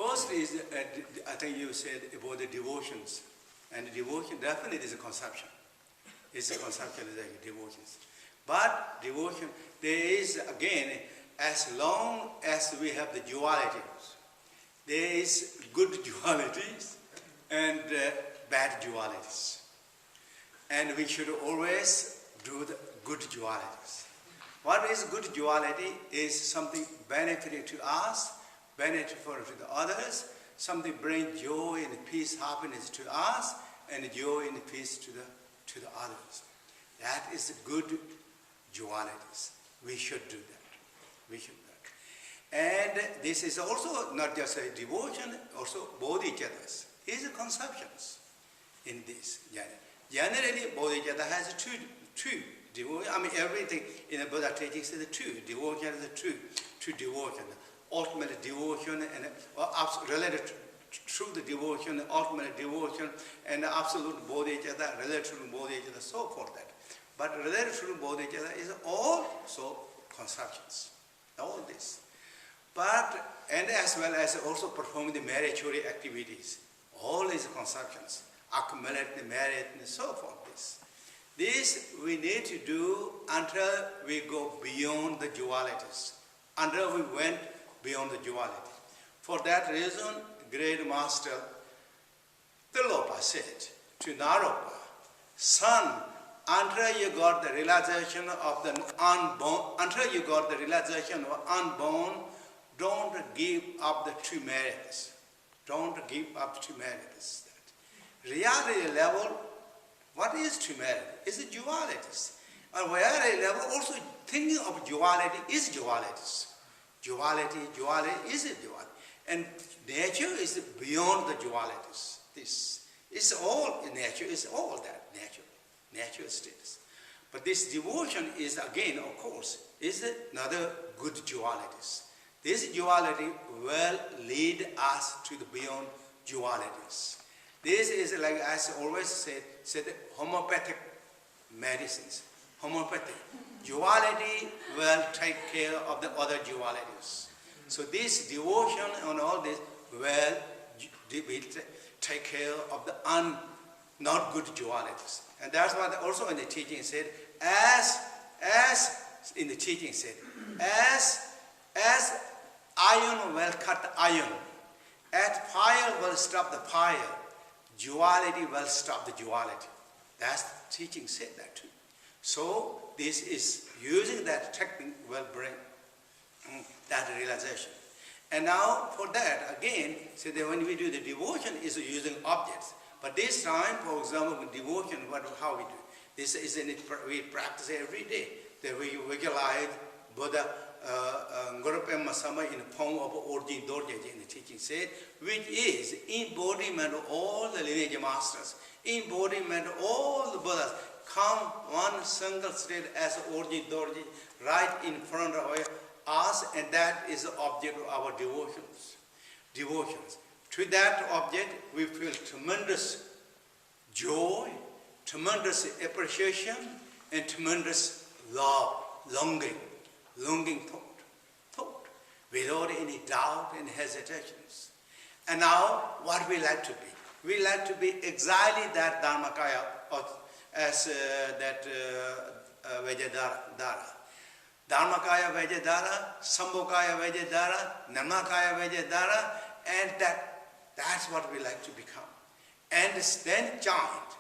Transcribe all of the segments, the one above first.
First is, I think you said about the devotions. And devotion definitely is a conception. It's a conception of the devotions. But devotion, there is, again, as long as we have the dualities, there is good dualities and bad dualities. And we should always do the good dualities. What is good duality is something benefiting to us, beneficial to the others, something bring joy and peace, happiness to us, and joy and peace to the others. That is good dualities. We should do that. We should do that. And this is also not just a devotion, also bodhicattas. Is conceptions in this. Generally, bodhicitta has two devotion. I mean, everything in the Buddha teaching says two. Devotion is two devotion. Ultimate devotion and related to the devotion, ultimate devotion, and absolute bodhicitta, related to bodhicitta, so forth that. But related to bodhicitta is also conceptions. All this. But, and as well as also performing the meritory activities. All these conceptions, accumulate the merit and so forth. This we need to do until we go beyond the dualities, until we went beyond the duality. For that reason, great master Tilopa said to Naropa, son, until you got the realization of the unborn, don't give up the true merits. Don't give up true merits. Reality level, what is true merit? It's the dualities. And reality level, also thinking of duality is dualities. Duality is a duality. And nature is beyond the dualities. This is all, nature is all that, nature status. But this devotion is again, of course, is another good dualities. This duality will lead us to the beyond dualities. This is like, as I always said homeopathic medicines. Homeopathy. Duality will take care of the other dualities. So this devotion and all this will take care of the not good dualities. And that's what also in the teaching said, as in the teaching said, as iron will cut iron, as fire will stop the fire, duality will stop the duality. That's the teaching said that too. So this is using that technique will bring that realization. And now for that again, so that when we do the devotion is using objects. But this time, for example, with devotion, how we do? This is we practice every day. That we visualize Buddha Padma Samye in the form of origin Dorje in the teaching said, which is embodiment of all the lineage masters, embodiment of all the Buddhas, come one single state as origin Dorje right in front of us, and that is the object of our devotions. To that object, we feel tremendous joy, tremendous appreciation, and tremendous love, longing thought, without any doubt and hesitations. And now, what we like to be? We like to be exactly that Dharmakaya, as that Vajradhara. Dharmakaya Vajradhara, Sambhokaya Vajradhara, Namakaya Vajradhara, and that's what we like to become. And then chant.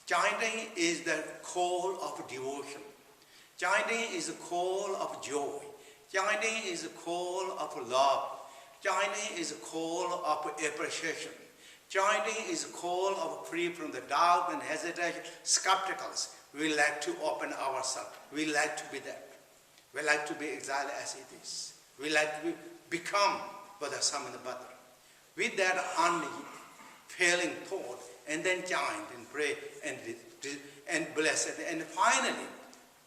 Chanting is the call of devotion. Chanting is a call of joy. Chanting is a call of love. Chanting is a call of appreciation. Chanting is a call of free from the doubt and hesitation, skepticals. We like to open ourselves. We like to be that. We like to be exactly as it is. We like to become Buddha Samana. With that unfailing thought, and then chant and pray and bless it. And finally,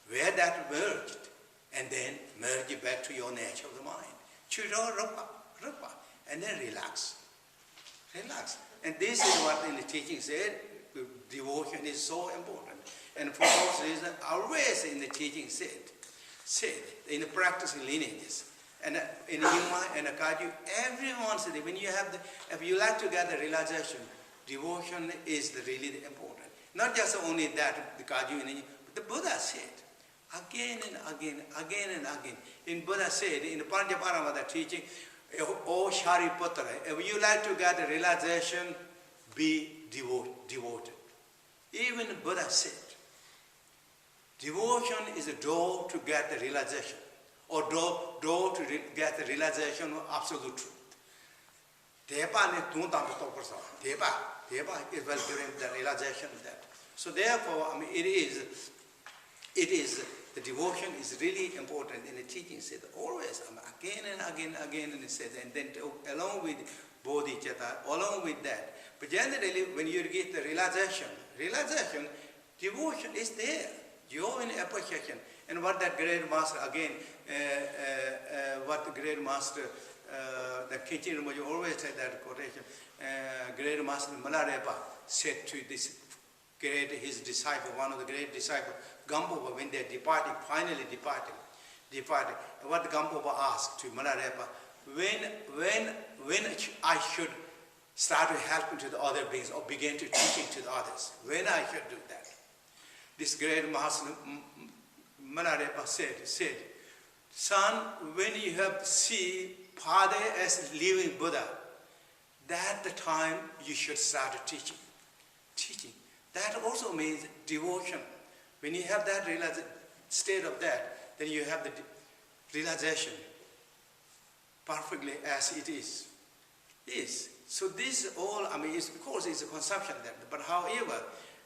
where that merged, and then merge it back to your nature of the mind. Chiro rupa, and then relax. And this is what in the teaching said, devotion is so important. And for those reasons, always in the teaching said, in the practicing lineages, and in Yuma and Kaju, everyone said when you have if you like to get the realization, devotion is really important. Not just only that, the Kaju and but the Buddha said again and again, again and again. In Buddha said in the Panchaparamita teaching, "O Shariputra, if you like to get the realization, be devoted." Even Buddha said, devotion is a door to get the realization, or door to get the realization of absolute truth. Deva is well given the realization of that. So therefore, I mean, it is the devotion is really important in the teaching. Said always, I mean, again and again, and it says, and then along with bodhicitta, along with that. But generally, when you get the realization, devotion is there. You're in appreciation. And what that great master, again, what the great master, the Khenpo Rinpoche always said that quotation, great master Malarepa said to this his disciple, one of the great disciples, Gampopa, when they're departing, finally departed. What Gampopa asked to Malarepa, when I should start to help to the other beings or begin to teaching to the others, when I should do that. This great master Malarepa said, son, when you have to see Father as living Buddha, that the time you should start teaching. That also means devotion. When you have that state of that, then you have the realization perfectly as it is. Yes. So this all, I mean, of course, it's a conception there. But however,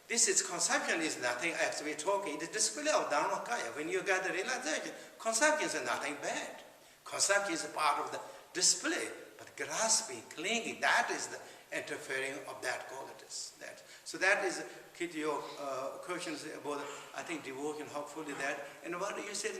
conception is nothing as we're talking. The display of Dharmakaya, when you get the realization, conception is nothing bad. Conception is a part of the display. But grasping, clinging, that is the interfering of that qualities. So that is your questions about, I think, devotion, hopefully that. And what you said